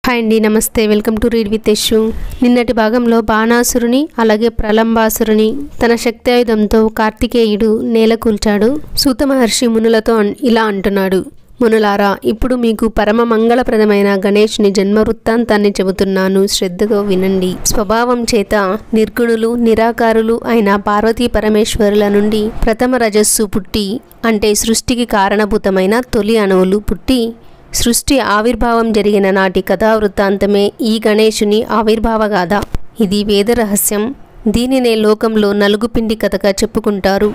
Hi అండి, నమస్తే. Welcome to read with Yashu. నిన్నటి భాగంలో బాణాసురుని అలాగే ప్రలంబాసురుని తన శక్తి ఆయుధంతో కార్తికేయుడు నేలకూల్చాడు. సూత మహర్షి మునులతో ఇలా అంటున్నాడు: మునులారా, ఇప్పుడు మీకు పరమ మంగళప్రదమైన గణేశుని జన్మ వృత్తాంతాన్ని చెబుతున్నాను, శ్రద్ధతో వినండి. స్వభావం చేత నిర్గుణులు నిరాకారులు అయిన పార్వతీ పరమేశ్వరుల నుండి ప్రథమ రజస్సు పుట్టి, అంటే సృష్టికి కారణభూతమైన తొలి అణువులు పుట్టి, సృష్టి ఆవిర్భావం జరిగిన నాటి కథా వృత్తాంతమే ఈ గణేశుని ఆవిర్భావగాథ. ఇది వేద రహస్యం. దీనినే లోకంలో నలుగుపిండి కథగా చెప్పుకుంటారు.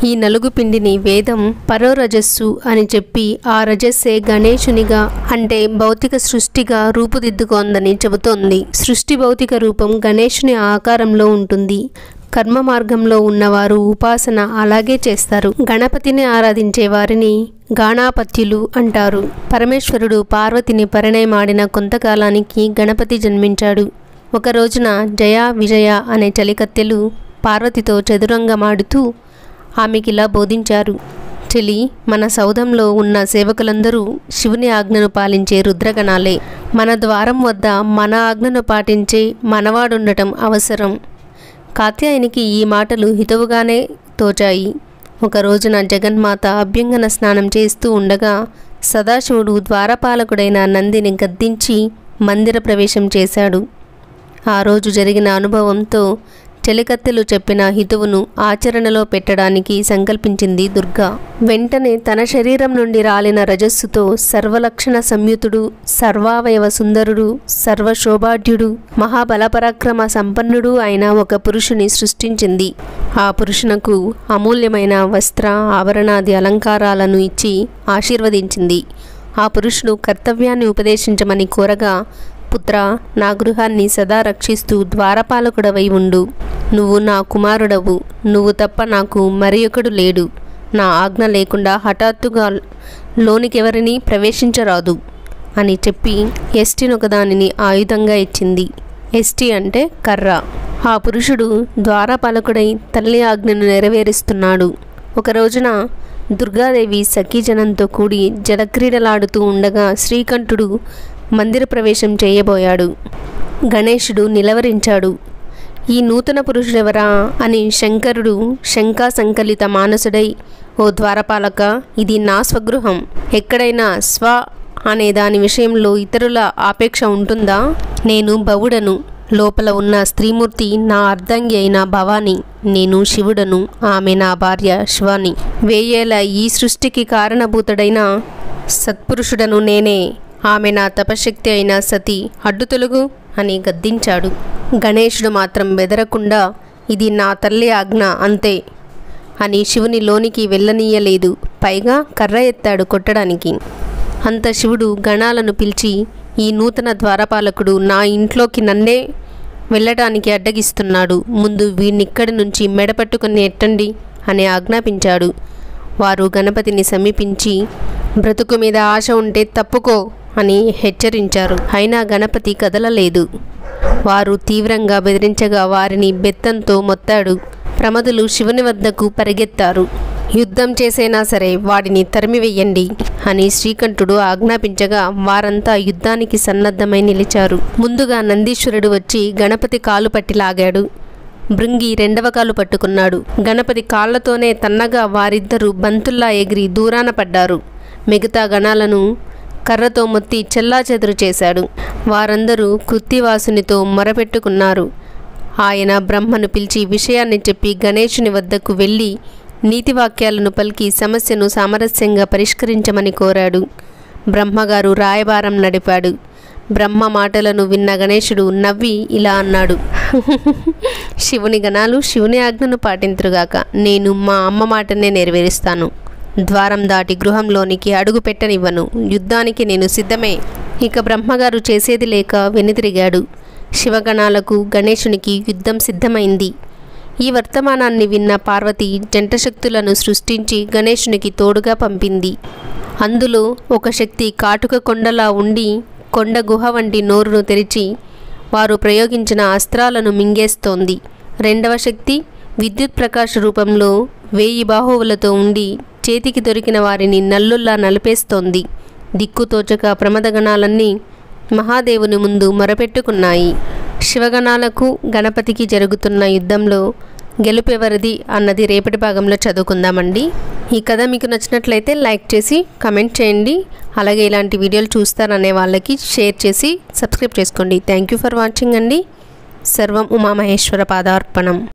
ఈ నలుగుపిండిని వేదం పరోరజస్సు అని చెప్పి ఆ రజస్సే గణేశునిగా, అంటే భౌతిక సృష్టిగా రూపుదిద్దుకోందని చెబుతోంది. సృష్టి భౌతిక రూపం గణేశుని ఆకారంలో ఉంటుంది. కర్మ మార్గంలో ఉన్నవారు ఉపాసన అలాగే చేస్తారు. గణపతిని ఆరాధించే వారిని గాణాపత్యులు అంటారు. పరమేశ్వరుడు పార్వతిని పరిణయమాడిన కొంతకాలానికి గణపతి జన్మించాడు. ఒక రోజున జయ విజయ అనే చలికత్తెలు పార్వతితో చదురంగమాడుతూ ఆమెకిలా బోధించారు: చెలి, మన సౌధంలో ఉన్న సేవకులందరూ శివుని ఆజ్ఞను పాలించే రుద్రగణాలే. మన ద్వారం వద్ద మన ఆజ్ఞను పాటించే మనవాడుండటం అవసరం. కాత్యాయనికి ఈ మాటలు హితవుగానే తోచాయి. ఒక రోజున జగన్మాత అభ్యంగన స్నానం చేస్తూ ఉండగా సదాశివుడు ద్వారపాలకుడైన నందిని గద్దించి మందిర ప్రవేశం చేశాడు. ఆ రోజు జరిగిన అనుభవంతో చెలికత్తెలు చెప్పిన హితువును ఆచరణలో పెట్టడానికి సంకల్పించింది దుర్గా. వెంటనే తన శరీరం నుండి రాలిన రజస్సుతో సర్వలక్షణ సంయుతుడు, సర్వావయవ సుందరుడు, సర్వశోభాఢ్యుడు, మహాబలపరాక్రమ సంపన్నుడు అయిన ఒక పురుషుని సృష్టించింది. ఆ పురుషునకు అమూల్యమైన వస్త్ర ఆభరణాది అలంకారాలను ఇచ్చి ఆశీర్వదించింది. ఆ పురుషుడు కర్తవ్యాన్ని ఉపదేశించమని కోరగా, పుత్ర, నా గృహాన్ని సదా రక్షిస్తూ ద్వారపాలకుడవై ఉండు. నువ్వు నా కుమారుడవు. నువ్వు తప్ప నాకు మరి ఒకడు లేడు. నా ఆజ్ఞ లేకుండా హఠాత్తుగా లోనికెవరిని ప్రవేశించరాదు అని చెప్పి ఎస్టినొకదానిని ఆయుధంగా ఇచ్చింది. ఎస్టి అంటే కర్ర. ఆ పురుషుడు ద్వారపాలకుడై తల్లి ఆజ్ఞను నెరవేరుస్తున్నాడు. ఒక రోజున దుర్గాదేవి సఖీజనంతో కూడి జలక్రీడలాడుతూ ఉండగా శ్రీకంఠుడు మందిర ప్రవేశం చేయబోయాడు. గణేశుడు నిలవరించాడు. ఈ నూతన పురుషుడెవరా అని శంకరుడు శంకా సంకలిత మానసుడై, ఓ ద్వారపాలక, ఇది నా స్వగృహం. ఎక్కడైనా స్వ అనే దాని విషయంలో ఇతరుల ఆపేక్ష ఉంటుందా? నేను బవుడను. లోపల ఉన్న స్త్రీమూర్తి నా అర్ధాంగి అయిన భవాని. నేను శివుడను. ఆమె నా భార్య శివాని. వేయేల ఈ సృష్టికి కారణభూతుడైన సత్పురుషుడను నేనే. ఆమె నా తపశక్తి అయిన సతి. అడ్డు తొలుగు అని గద్దించాడు. గణేశుడు మాత్రం బెదరకుండా, ఇది నా తల్లి ఆజ్ఞ అంతే అని శివుని లోనికి వెళ్ళనీయలేదు. పైగా కర్ర ఎత్తాడు కొట్టడానికి. అంత శివుడు గణాలను పిలిచి, ఈ నూతన ద్వారపాలకుడు నా ఇంట్లోకి నన్నే వెళ్ళటానికి అడ్డగిస్తున్నాడు. ముందు వీణ్ణిక్కడి నుంచి మెడపట్టుకుని ఎట్టండి అని ఆజ్ఞాపించాడు. వారు గణపతిని సమీపించి, బ్రతుకు మీద ఆశ ఉంటే తప్పుకో అని హెచ్చరించారు. అయినా గణపతి కదలలేదు. వారు తీవ్రంగా బెదిరించగా వారిని బెత్తంతో మొత్తాడు. ప్రమదులు శివుని వద్దకు పరిగెత్తారు. యుద్ధం చేసైనా సరే వాడిని తరిమివెయ్యండి అని శ్రీకంఠుడు ఆజ్ఞాపించగా వారంతా యుద్ధానికి సన్నద్ధమై నిలిచారు. ముందుగా నందీశ్వరుడు వచ్చి గణపతి కాలు పట్టి లాగాడు. భృంగి రెండవ కాలు పట్టుకున్నాడు. గణపతి కాళ్లతోనే తన్నగా వారిద్దరూ బంతుల్లా ఎగిరి దూరాన పడ్డారు. మిగతా గణాలను కర్రతో మొత్తి చెల్లాచెదురు చేశాడు. వారందరూ కృత్తివాసునితో మొరపెట్టుకున్నారు. ఆయన బ్రహ్మను పిలిచి విషయాన్ని చెప్పి గణేశుని వద్దకు వెళ్ళి నీతివాక్యాలను పలికి సమస్యను సామరస్యంగా పరిష్కరించమని కోరాడు. బ్రహ్మగారు రాయబారం నడిపాడు. బ్రహ్మ మాటలను విన్న గణేశుడు నవ్వి ఇలా అన్నాడు: శివుని గణాలు శివుని ఆజ్ఞను పాటింతురుగాక. నేను మా అమ్మ మాటనే నెరవేరుస్తాను. ద్వారం దాటి గృహంలోనికి అడుగు పెట్టనివ్వను. యుద్ధానికి నేను సిద్ధమే. ఇక బ్రహ్మగారు చేసేది లేక వెనుతిరిగాడు. శివగణాలకు గణేశునికి యుద్ధం సిద్ధమైంది. ఈ వర్తమానాన్ని విన్న పార్వతి జంట శక్తులను సృష్టించి గణేశునికి తోడుగా పంపింది. అందులో ఒక శక్తి కాటుక కొండలా ఉండి కొండ గుహ వంటి నోరును తెరిచి వారు ప్రయోగించిన అస్త్రాలను మింగేస్తోంది. రెండవ శక్తి విద్యుత్ ప్రకాశ రూపంలో 1000 బాహువులతో ఉండి చేతికి దొరికిన వారిని నల్లుల్లా నలిపేస్తోంది. దిక్కుతోచక ప్రమదగణాలన్నీ మహాదేవుని ముందు మొరపెట్టుకున్నాయి. శివగణాలకు గణపతికి జరుగుతున్న యుద్ధంలో గెలుపెవరిది అన్నది రేపటి భాగంలో చదువుకుందామండి. ఈ కథ మీకు నచ్చినట్లయితే లైక్ చేసి కమెంట్ చేయండి. అలాగే ఇలాంటి వీడియోలు చూస్తారనే వాళ్ళకి షేర్ చేసి సబ్స్క్రైబ్ చేసుకోండి. థ్యాంక్ యూ ఫర్ వాచింగ్ అండి. సర్వం ఉమామహేశ్వర పాదార్పణం.